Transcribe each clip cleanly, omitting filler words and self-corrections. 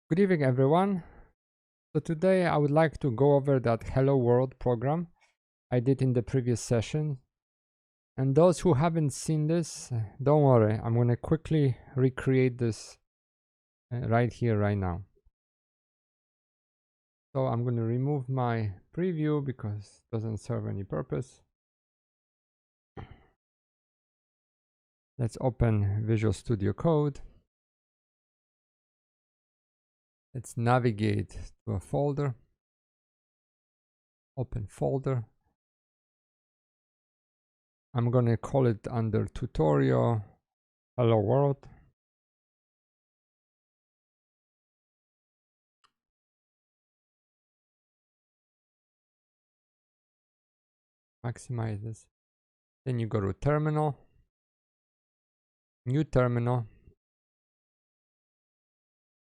Good evening, everyone. So today I would like to go over that Hello World program I did in the previous session. And those who haven't seen this, don't worry, I'm going to quickly recreate this right here, right now. So I'm going to remove my preview because it doesn't serve any purpose. Let's open Visual Studio Code. Let's navigate to a folder. Open folder. I'm going to call it under tutorial Hello World. Maximize this. Then you go to terminal, new terminal,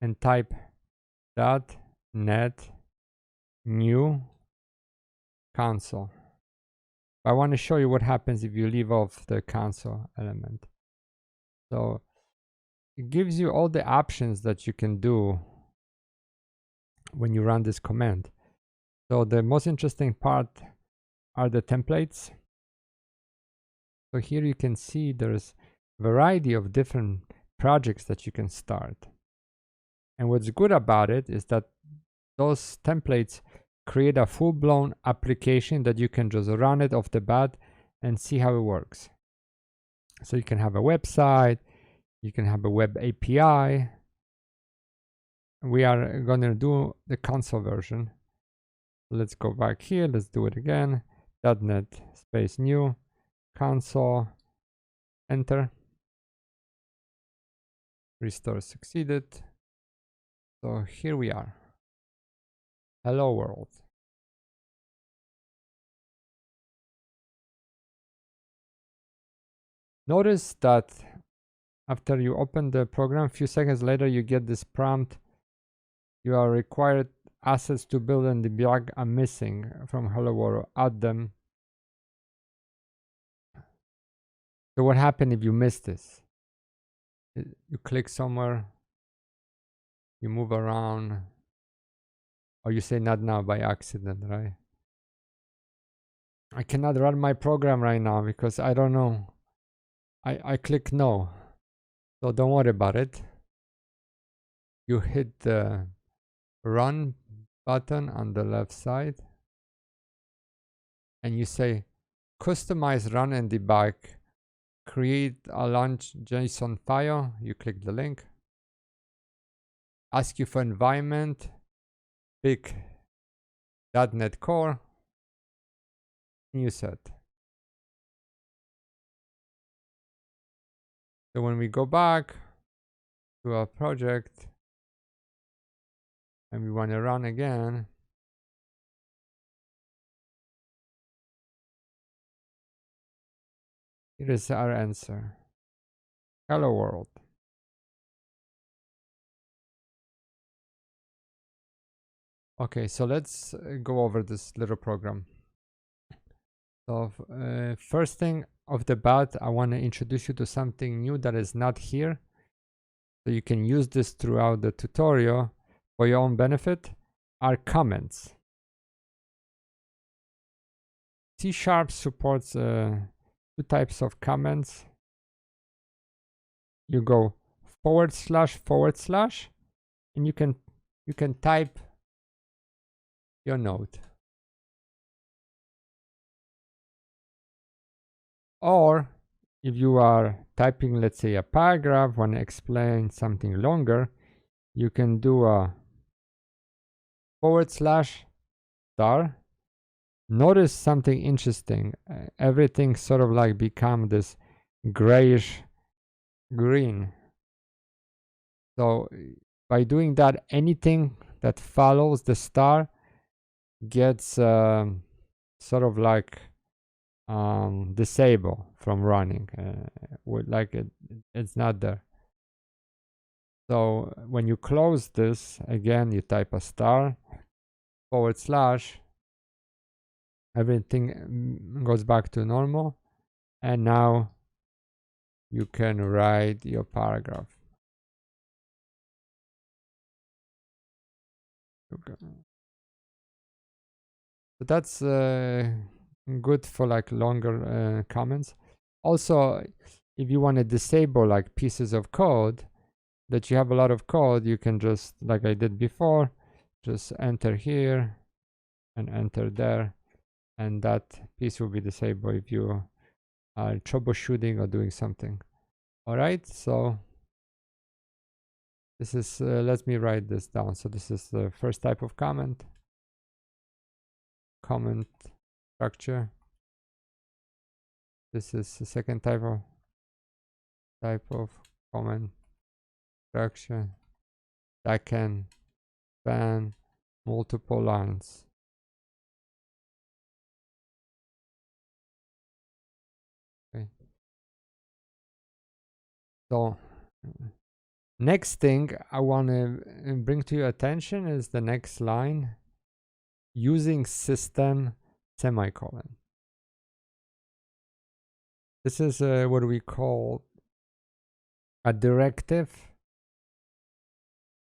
and type .NET new console. I want to show you what happens if you leave off the console element. So it gives you all the options that you can do when you run this command. So the most interesting part are the templates. So here you can see there's a variety of different projects that you can start. And what's good about it is that those templates create a full-blown application that you can just run it off the bat and see how it works. So you can have a website, you can have a web API. We are going to do the console version. Let's go back here, let's do it again. .NET space new console, enter. Restore succeeded. So here we are. Hello world. Notice that after you open the program, a few seconds later, you get this prompt. You are required assets to build and debug are missing from Hello World. Add them. So what happened if you miss this? You click somewhere, you move around, or you say not now by accident, right? I cannot run my program right now because I don't know. I click no. So don't worry about it. You hit the run button on the left side and you say customize run and debug, create a launch JSON file. You click the link, ask you for environment, pick .NET Core, new set. So when we go back to our project and we want to run again, here is our answer. Hello world. Okay, so let's go over this little program. So first thing off the bat, I want to introduce you to something new that is not here. So you can use this throughout the tutorial for your own benefit, are comments. C# supports two types of comments. You go // and you can type your note. Or if you are typing, let's say, a paragraph, want to explain something longer, you can do a /*. Notice something interesting. Everything sort of like become this grayish green. So by doing that, anything that follows the star gets sort of like disabled from running. It's not there. So when you close this, again, you type a star // everything goes back to normal, and now you can write your paragraph. Okay. So that's good for like longer comments. Also, if you want to disable like pieces of code that you have a lot of code, you can just, like I did before, just enter here and enter there, and that piece will be disabled if you are troubleshooting or doing something. All right, so this is, let me write this down. So this is the first type of comment structure. This is the second type of comment structure that can span multiple lines. Okay. So next thing I want to bring to your attention is the next line, using system semicolon. This is what we call a directive,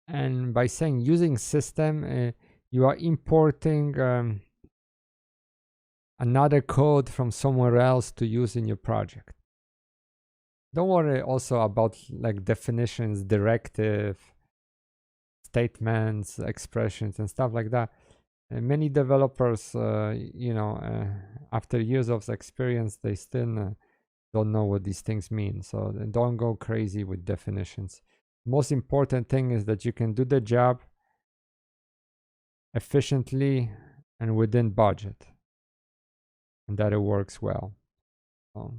and by saying using system, you are importing another code from somewhere else to use in your project. Don't worry also about like definitions, directive, statements, expressions, and stuff like that. Many developers, after years of experience, they still don't know what these things mean. So don't go crazy with definitions. Most important thing is that you can do the job efficiently and within budget, and that it works well. So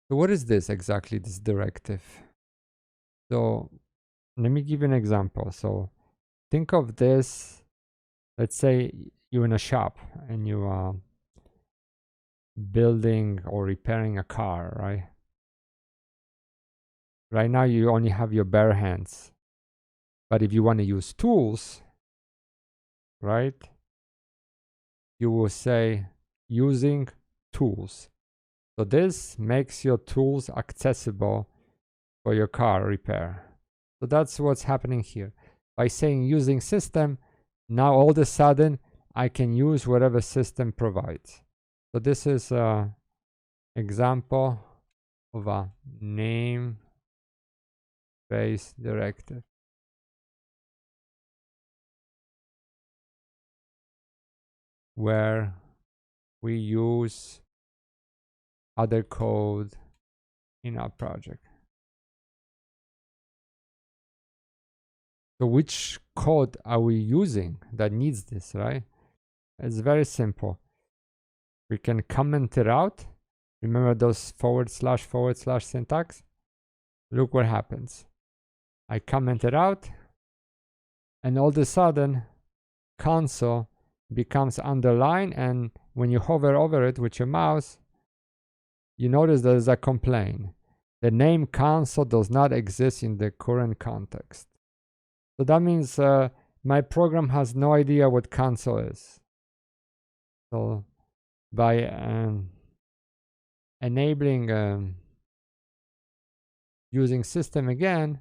what is this exactly, this directive? So let me give you an example. So think of this, let's say you're in a shop and you are building or repairing a car, right? Right now you only have your bare hands. But if you want to use tools, right, you will say using tools. So this makes your tools accessible for your car repair. So that's what's happening here. By saying using system, now all of a sudden I can use whatever system provides. So this is an example of a name-based directive. Where we use other code in our project. So which code are we using that needs this, right? It's very simple. We can comment it out. Remember those / syntax? Look what happens. I comment it out, and all of a sudden, console becomes underlined, and when you hover over it with your mouse, you notice there's a complaint. The name console does not exist in the current context. So that means my program has no idea what console is. So by enabling using system again,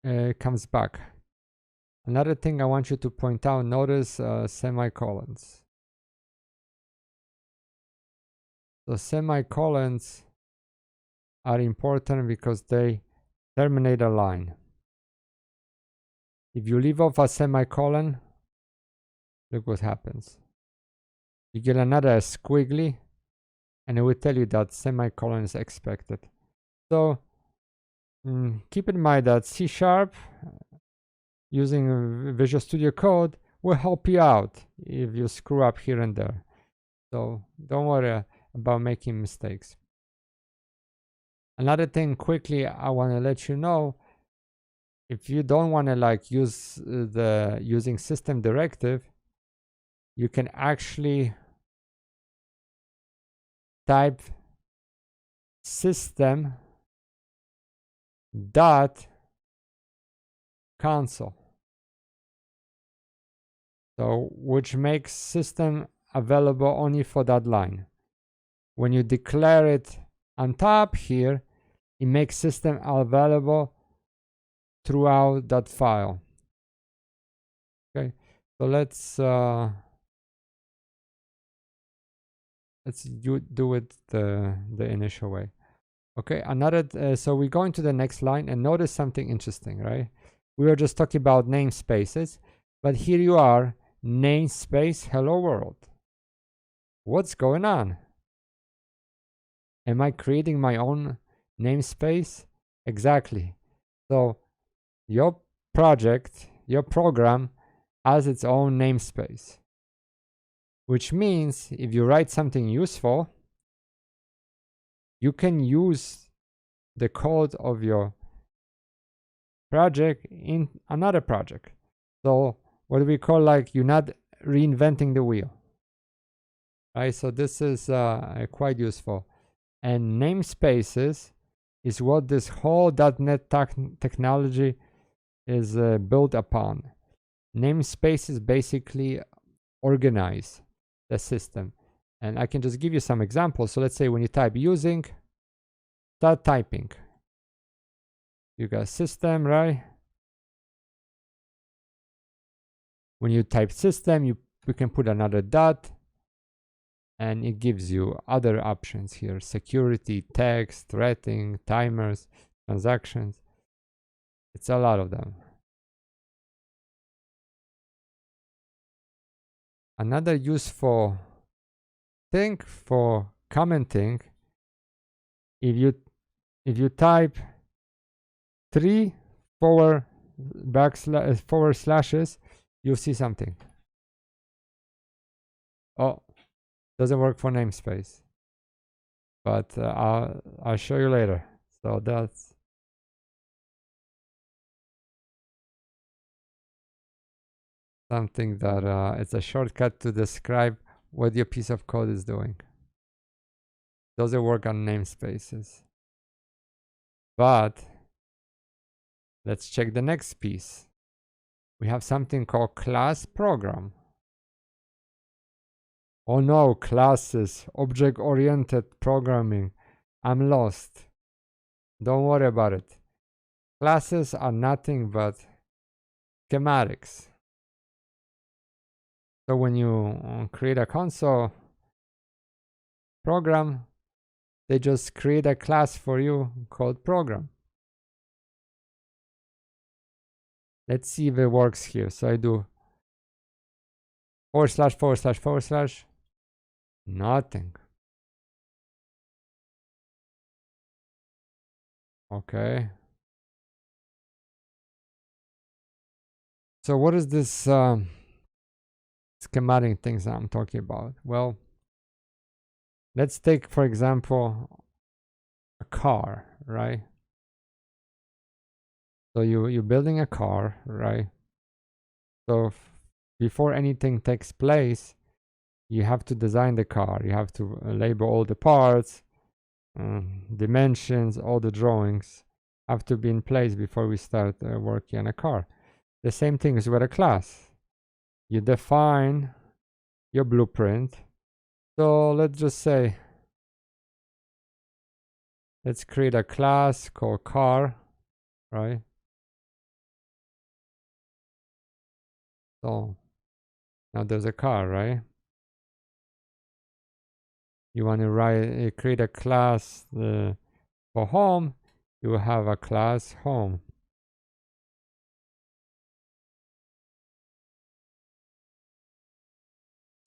it comes back. Another thing I want you to point out, notice semicolons. So semicolons are important because they terminate a line. If you leave off a semicolon, look what happens. You get another squiggly, and it will tell you that semicolon is expected. So keep in mind that C# using Visual Studio Code will help you out if you screw up here and there. So don't worry about making mistakes. Another thing quickly I want to let you know, if you don't want to like use the using system directive, you can actually type system dot console. So which makes system available only for that line. When you declare it on top here, it makes system available throughout that file. So let's do it the initial way. Okay, so we go into the next line and notice something interesting, right? We were just talking about namespaces, but here you are, namespace hello world. What's going on? Am I creating my own namespace? Exactly. So your project, your program has its own namespace, which means if you write something useful, you can use the code of your project in another project. So what we call, like, you're not reinventing the wheel, right? So this is quite useful. And namespaces is what this whole .NET technology is built upon. Namespaces basically organize the system. And I can just give you some examples. So let's say when you type using, start typing. You got system, right? When you type system, you can put another dot, and it gives you other options here: security, text, rating, timers, transactions. It's a lot of them. Another useful thing for commenting, if you type 3 forward slashes, you'll see something. Oh, doesn't work for namespace, but I'll show you later. So that's something that it's a shortcut to describe what your piece of code is doing. Doesn't work on namespaces. But let's check the next piece. We have something called class program. Oh no, classes, object-oriented programming. I'm lost. Don't worry about it. Classes are nothing but schematics. So when you create a console program, they just create a class for you called program. Let's see if it works here. So I do // nothing. Okay. So what is this schematic things I'm talking about? Well, let's take, for example, a car, right? So you're building a car, right? So before anything takes place, you have to design the car. You have to label all the parts, dimensions, all the drawings have to be in place before we start working on a car. The same thing is with a class. You define your blueprint. So let's just say, let's create a class called car, right? So now there's a car, right? You want to create a class for home, you will have a class home.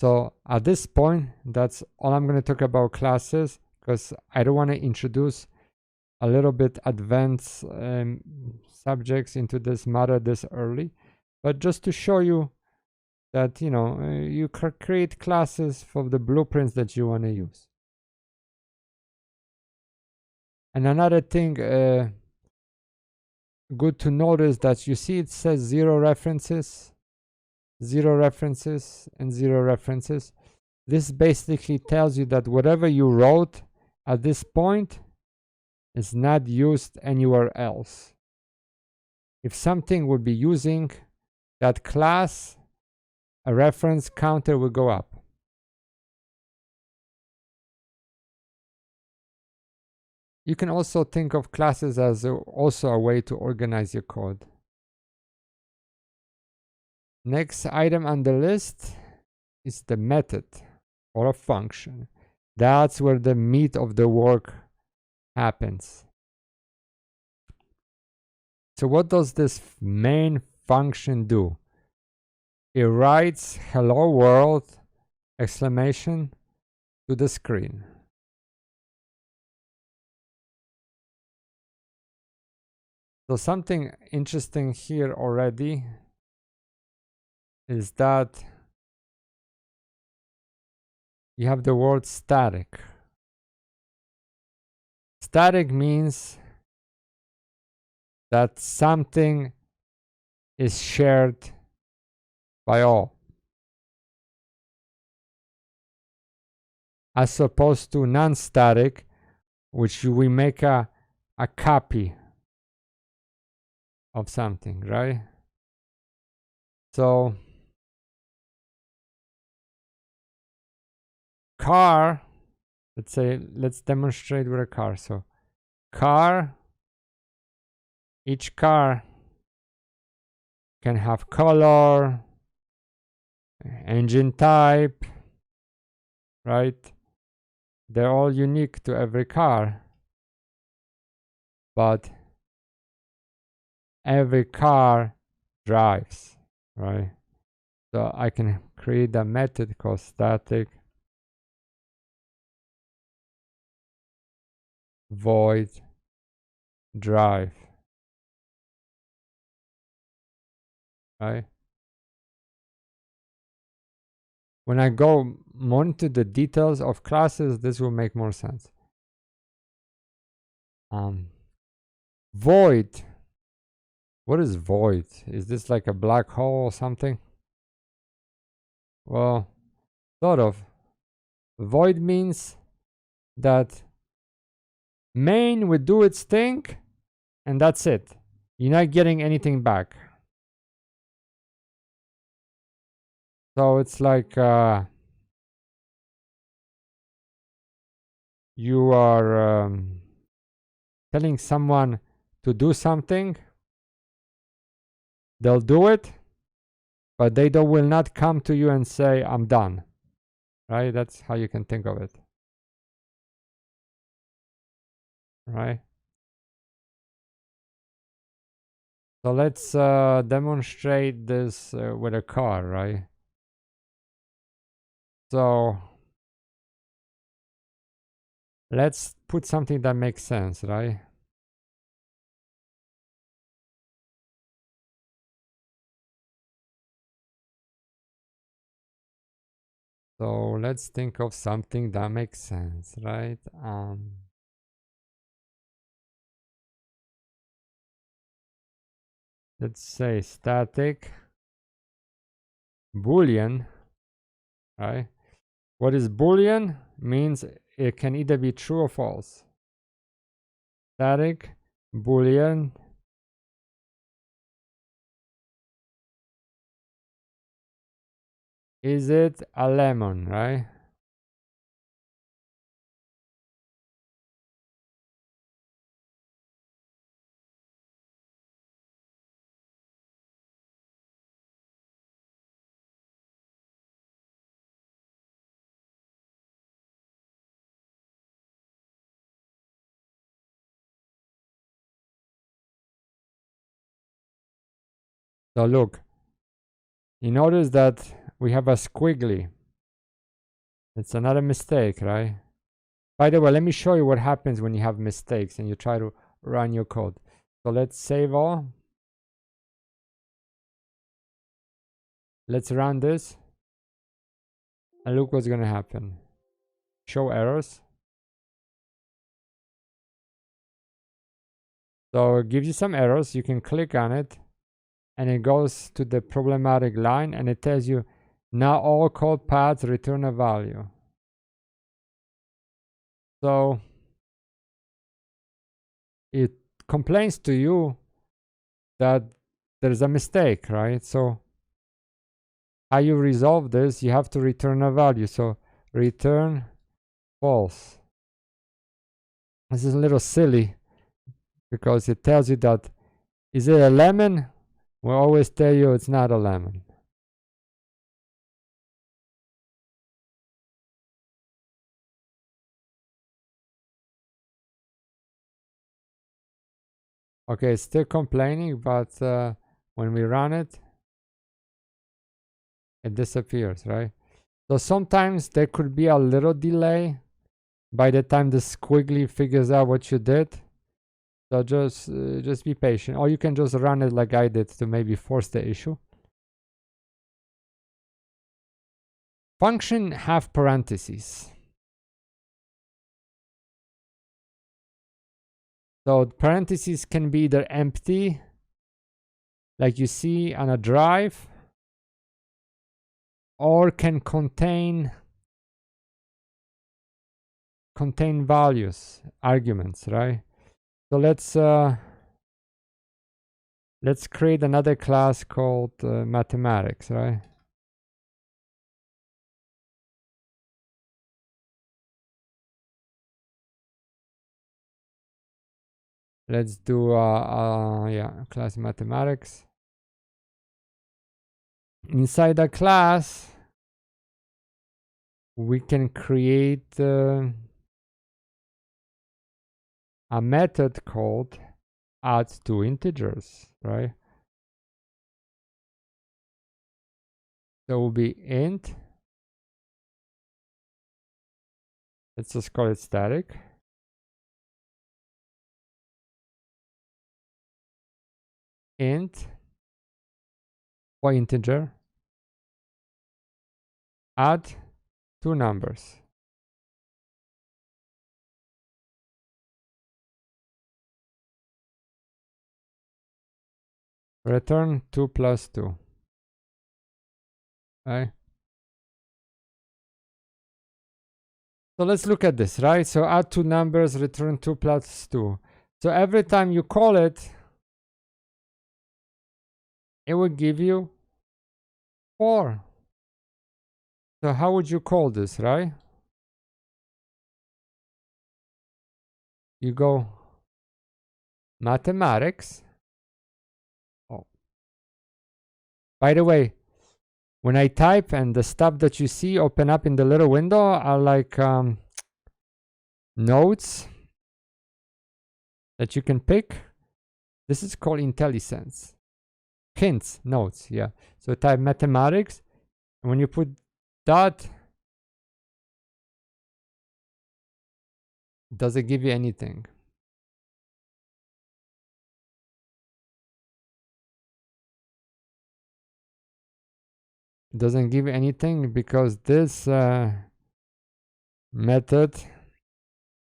So at this point, that's all I'm going to talk about classes, because I don't want to introduce a little bit advanced subjects into this matter this early, but just to show you that, you know, you create classes for the blueprints that you want to use. And another thing good to notice, that you see it says 0 references, 0 references, and 0 references. This basically tells you that whatever you wrote at this point is not used anywhere else. If something would be using that class, a reference counter will go up. You can also think of classes as also a way to organize your code. Next item on the list is the method or a function. That's where the meat of the work happens. So what does this main function do? It writes hello world exclamation to the screen. So something interesting here already is that you have the word static. Static means that something is shared by all, as opposed to non-static, which we make a copy of something, right? So car, let's demonstrate with a car. So car, each car can have color, engine type, right? They're all unique to every car, but every car drives, right? So I can create a method called static void drive, right? When I go more into the details of classes, this will make more sense. Void. What is void? Is this like a black hole or something? Well, sort of. Void means that main would do its thing and that's it. You're not getting anything back. So it's like you are telling someone to do something, they'll do it, but they will not come to you and say, I'm done, right? That's how you can think of it, right? So let's demonstrate this with a car, right? So let's put something that makes sense, right? So let's think of something that makes sense, right? Let's say static Boolean, right? What is Boolean? Means it can either be true or false. Static Boolean is it a lemon, right? So look, you notice that we have a squiggly. It's another mistake, right? By the way, let me show you what happens when you have mistakes and you try to run your code. So let's save all. Let's run this. And look what's going to happen. Show errors. So it gives you some errors. You can click on it. And it goes to the problematic line. And it tells you, not all code paths return a value. So it complains to you that there's a mistake, right? So how you resolve this, you have to return a value. So return false. This is a little silly because it tells you that, is it a lemon? We always tell you it's not a lemon. Okay, it's still complaining, but when we run it, it disappears, right? So sometimes there could be a little delay by the time the squiggly figures out what you did. So just be patient, or you can just run it like I did to maybe force the issue. Function have parentheses. So parentheses can be either empty, like you see on a drive, or can contain values, arguments, right? So let's create another class called mathematics, right? Let's do yeah, class mathematics. Inside the class, we can create a method called add two integers, right? So it will be int. Let's just call it static. Int for integer, add two numbers. Return 2 plus 2. Right? So let's look at this, right? So add two numbers, return 2 plus 2. So every time you call it, it will give you 4. So how would you call this, right? You go mathematics. Oh. By the way, when I type and the stuff that you see open up in the little window are like notes that you can pick. This is called IntelliSense. Hints, notes, yeah. So type mathematics, and when you put dot, does it give you anything? It doesn't give you anything because this method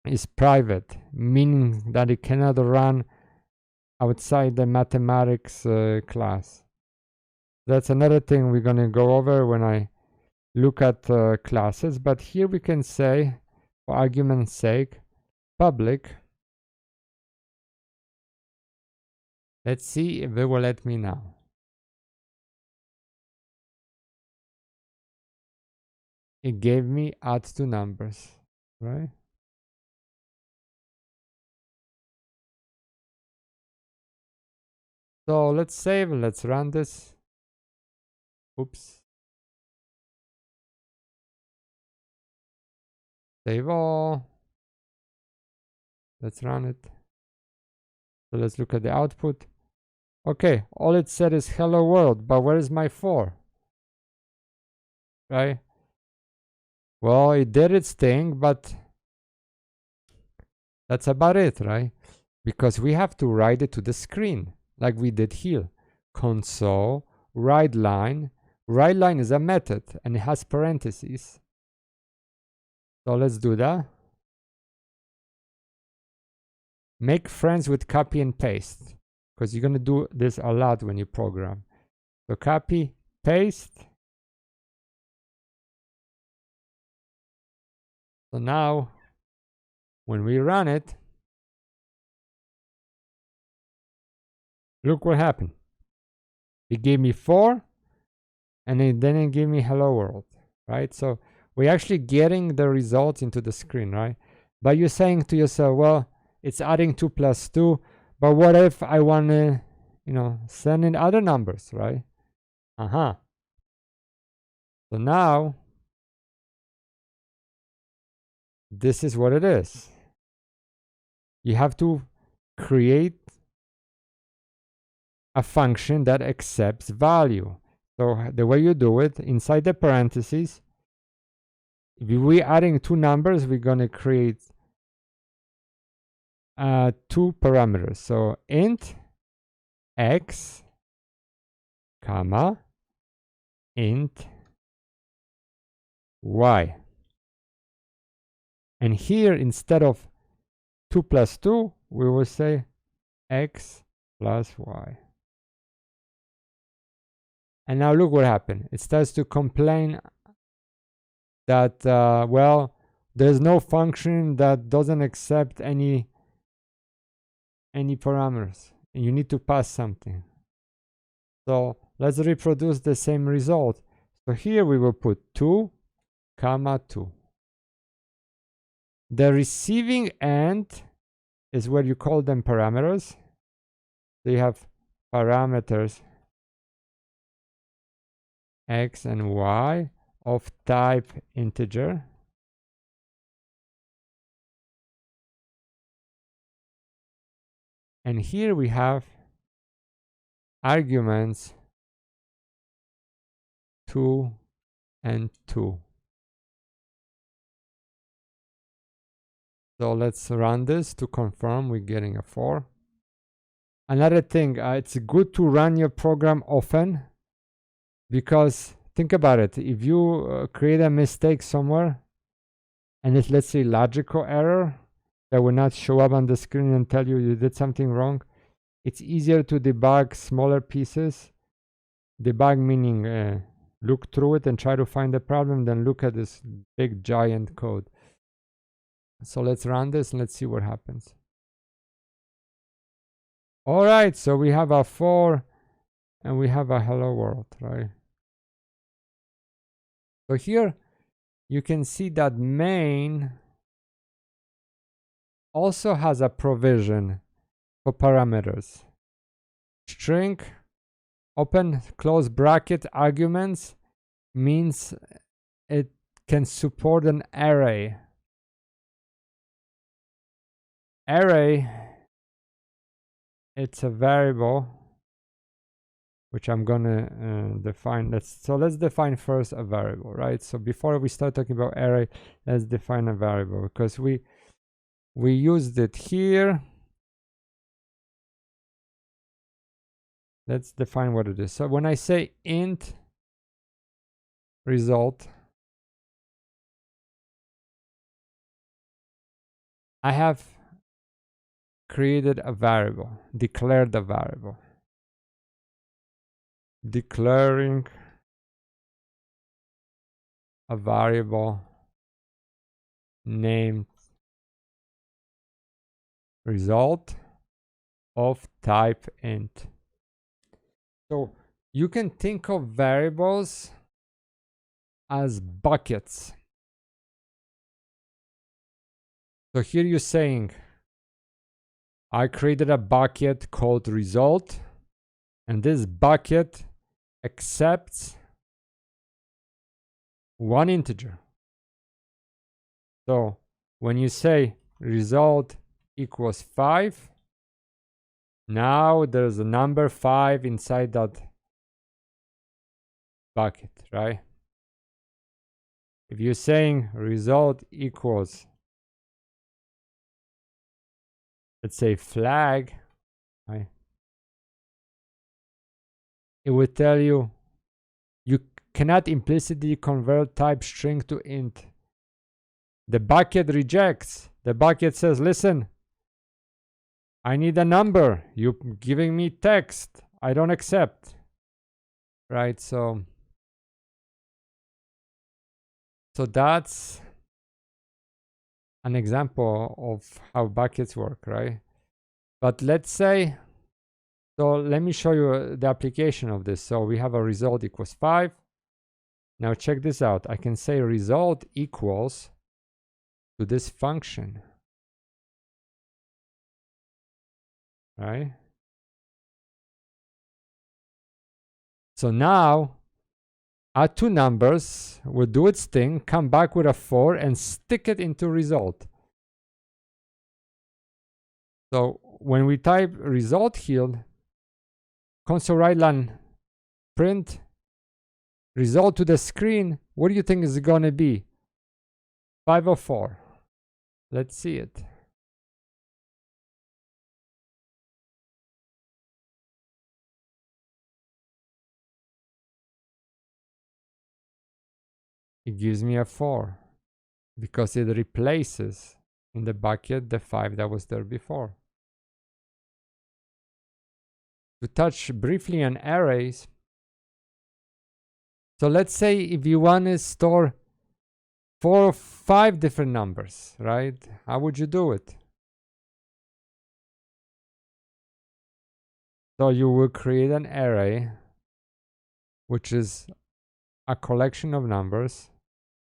is private, meaning that it cannot run outside the mathematics class. That's another thing we're going to go over when I look at classes, but here we can say, for argument's sake, public. Let's see if it will let me now. It gave me add two numbers, right? So let's save, let's run this. Oops. Save all. Let's run it. So let's look at the output. Okay, all it said is hello world, but where is my 4? Right? Well, it did its thing, but that's about it, right? Because we have to write it to the screen, like we did here. Console, write line. Write line is a method, and it has parentheses. So let's do that. Make friends with copy and paste, because you're going to do this a lot when you program. So copy, paste. So now, when we run it, look what happened. It gave me 4, and then it gave me hello world, right? So we're actually getting the results into the screen, right? But you're saying to yourself, well, it's adding 2 plus 2, but what if I want to, send in other numbers, right? So now, this is what it is. You have to create a function that accepts value. So the way you do it, inside the parentheses, if we're adding two numbers, we're going to create two parameters. So int x, comma, int y. And here, instead of 2 plus 2, we will say x plus y. And now look what happened. It starts to complain that, well, there's no function that doesn't accept any parameters. And you need to pass something. So let's reproduce the same result. So here we will put 2, comma 2. The receiving end is where you call them parameters. So you have parameters x and y of type integer. And here we have arguments 2 and 2. So let's run this to confirm we're getting a 4. Another thing, it's good to run your program often, because think about it. If you create a mistake somewhere, and it's, let's say, logical error that will not show up on the screen and tell you did something wrong, it's easier to debug smaller pieces. Debug meaning look through it and try to find the problem, then look at this big giant code. So let's run this and let's see what happens. All right, so we have a 4 and we have a hello world, right? So here you can see that main also has a provision for parameters. String, open, close bracket arguments means it can support an array. Array, it's a variable which I'm gonna define. Let's define first a variable, right? So before we start talking about array, let's define a variable, because we used it here. Let's define what it is. So when I say int result, I have created a variable, declared a variable. Declaring a variable named result of type int. So you can think of variables as buckets. So here you're saying, I created a bucket called result, and this bucket accepts one integer. So when you say result equals 5, now there's a number 5 inside that bucket, right? If you're saying result equals, let's say, flag, right? It will tell you you cannot implicitly convert type string to int. The bucket rejects. The bucket says, listen, I need a number. You're giving me text. I don't accept. Right? So that's an example of how buckets work, right? But let's say, so let me show you the application of this. So we have a result equals 5. Now check this out. I can say result equals to this function, right? So now add two numbers, will do its thing, come back with a 4 and stick it into result. So when we type result here, console write line print result to the screen, what do you think is going to be? 5 or 4? Let's see it. It gives me a 4 because it replaces in the bucket the 5 that was there before. To touch briefly on arrays, so let's say if you want to store 4 or 5 different numbers, right? How would you do it? So you will create an array, which is a collection of numbers,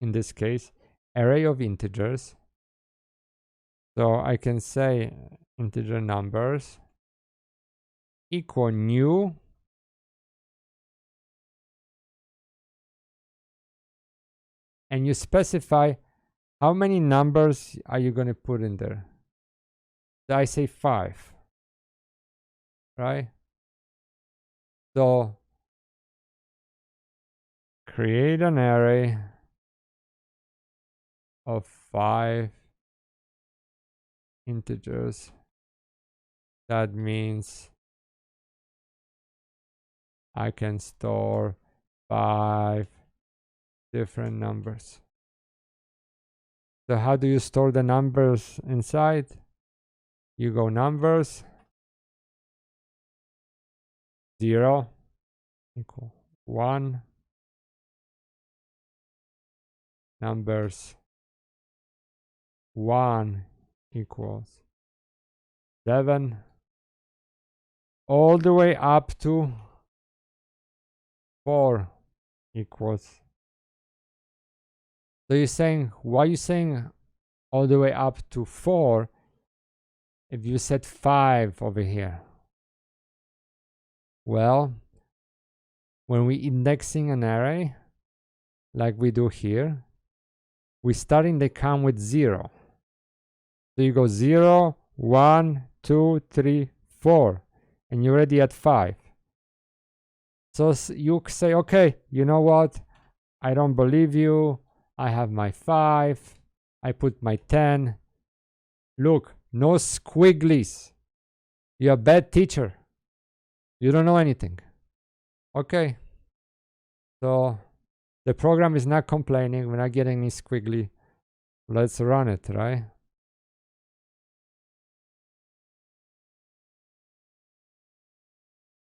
in this case, array of integers. So I can say integer numbers equal new and you specify how many numbers are you going to put in there. So I say 5, right? So create an array of 5 integers. That means I can store 5 different numbers. So how do you store the numbers inside? You go numbers 0 equal 1, numbers 1 equals 7, all the way up to 4 equals. So you're saying, why are you saying all the way up to 4 if you set 5 over here? Well, when we indexing an array, like we do here, we starting the count with 0. So you go 0, 1, 2, 3, 4, and you're already at 5. So you say, okay, you know what? I don't believe you. I have my 5. I put my 10. Look, no squigglies. You're a bad teacher. You don't know anything. Okay. So the program is not complaining. We're not getting any squiggly. Let's run it, right?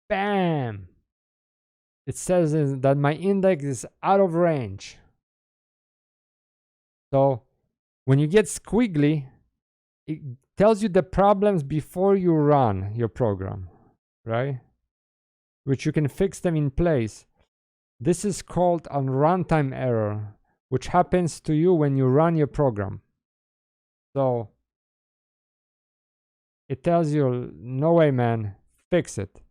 Bam! It says that my index is out of range. So when you get squiggly, it tells you the problems before you run your program, right? Which you can fix them in place. This is called a runtime error, which happens to you when you run your program. So it tells you, no way, man, fix it.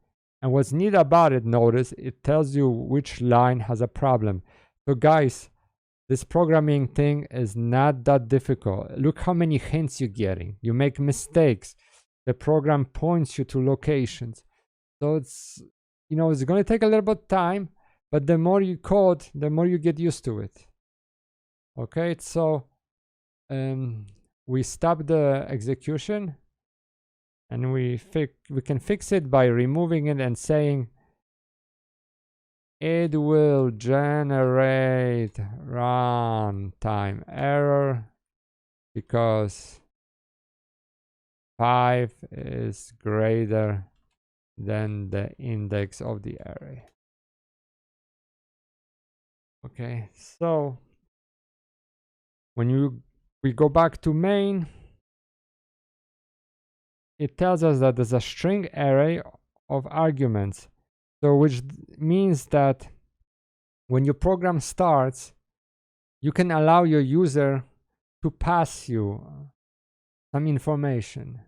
And what's neat about it, notice, it tells you which line has a problem. So guys, this programming thing is not that difficult. Look how many hints you're getting. You make mistakes. The program points you to locations. So it's, you know, it's going to take a little bit of time, but the more you code, the more you get used to it. Okay, so we stop the execution and we can fix it by removing it and saying it will generate runtime error because 5 is greater than the index of the array. Okay, so when we go back to main, it tells us that there's a string array of arguments. So which means that when your program starts, you can allow your user to pass you some information.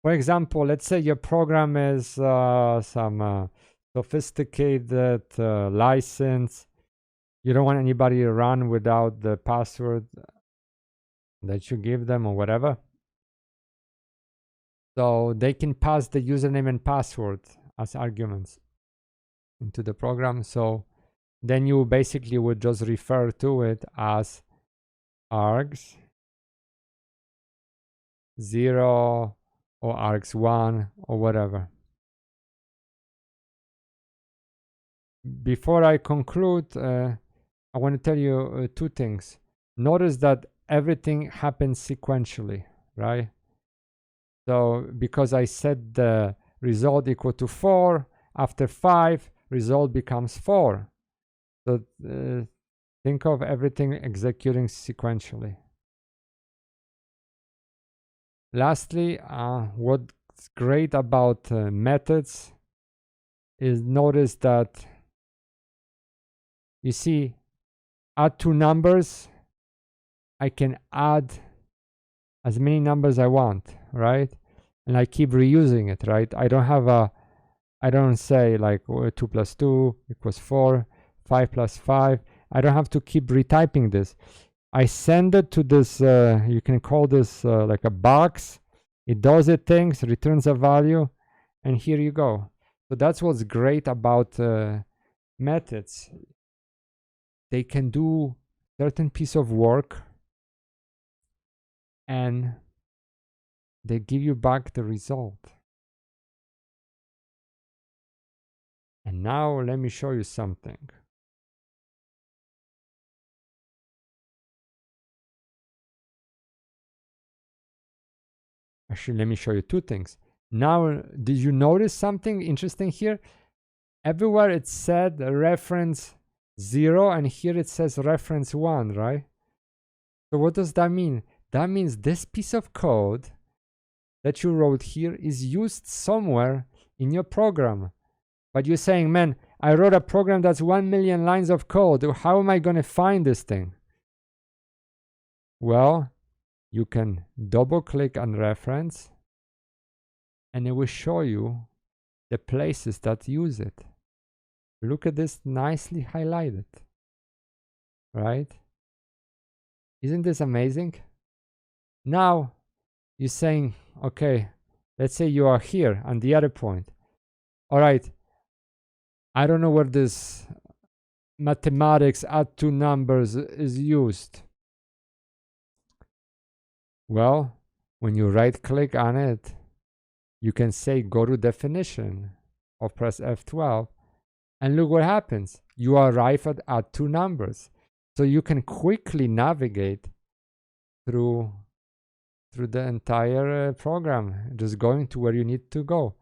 For example, let's say your program is some sophisticated license. You don't want anybody to run without the password that you give them or whatever. So they can pass the username and password as arguments into the program. So then you basically would just refer to it as args 0 or args1 or whatever. Before I conclude, I want to tell you two things. Notice that everything happens sequentially, right? So because I set the result equal to 4, after 5, result becomes 4. So think of everything executing sequentially. Lastly, what's great about methods is notice that you see add two numbers, I can add as many numbers I want, right? And I keep reusing it, right? I don't say like 2 plus 2 equals 4, 5 plus 5. I don't have to keep retyping this. I send it to this, you can call this like a box. It does its things, returns a value, and here you go. So that's what's great about methods. They can do certain piece of work and they give you back the result. And now let me show you something. Actually, let me show you two things. Now, did you notice something interesting here? Everywhere it said reference 0 and here it says reference 1, right? So what does that mean? That means this piece of code that you wrote here is used somewhere in your program. But you're saying, man, I wrote a program that's 1 million lines of code. How am I going to find this thing? Well, you can double click on reference and it will show you the places that use it. Look at this nicely highlighted, right? Isn't this amazing? Now you're saying, okay, let's say you are here on the other point. All right, I don't know where this mathematics add two numbers is used. Well, when you right click on it, you can say go to definition or press F12 and look what happens. You arrive at add two numbers. So you can quickly navigate through the entire program, just going to where you need to go.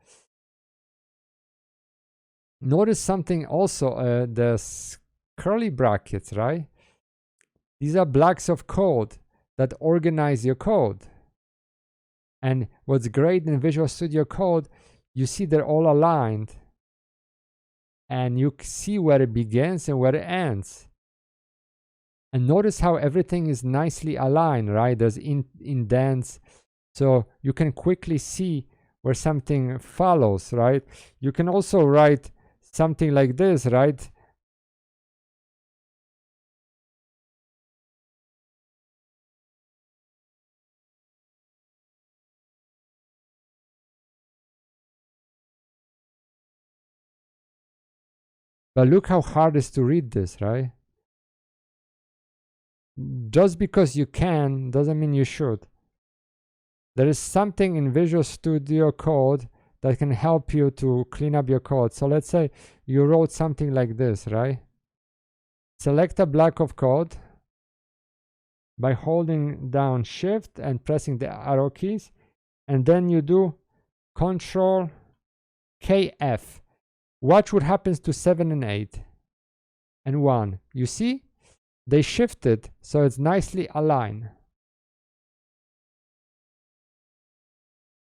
Notice something also, the curly brackets, right? These are blocks of code that organize your code. And what's great in Visual Studio Code, you see they're all aligned and you see where it begins and where it ends. And notice how everything is nicely aligned, right? There's indents, so you can quickly see where something follows, right? You can also write something like this, right? But look how hard it is to read this, right? Just because you can doesn't mean you should. There is something in Visual Studio Code that can help you to clean up your code. So let's say you wrote something like this, right? Select a block of code by holding down Shift and pressing the arrow keys, and then you do Control KF. Watch what happens to 7 and 8 and 1. You see? They shifted, so it's nicely aligned.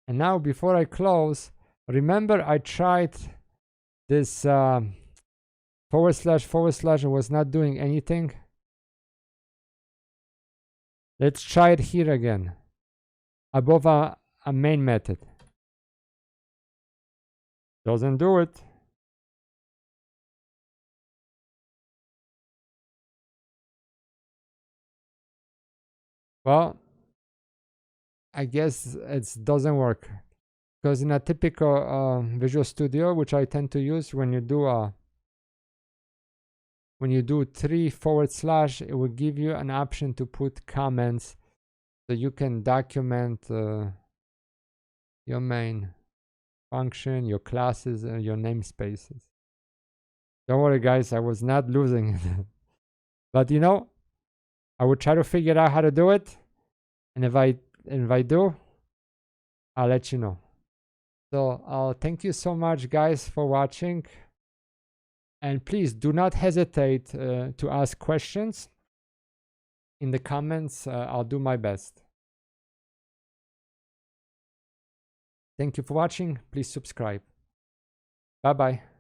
And now before I close, remember I tried this // and was not doing anything. Let's try it here again, above a main method. Doesn't do it. Well, I guess it doesn't work. Because in a typical Visual Studio, which I tend to use, when you do 3// it will give you an option to put comments, so you can document your main function, your classes, and your namespaces. Don't worry, guys, I was not losing it. But you know, I will try to figure out how to do it, and if I do, I'll let you know. So thank you so much, guys, for watching, and please do not hesitate to ask questions in the comments. I'll do my best. Thank you for watching. Please subscribe. Bye bye.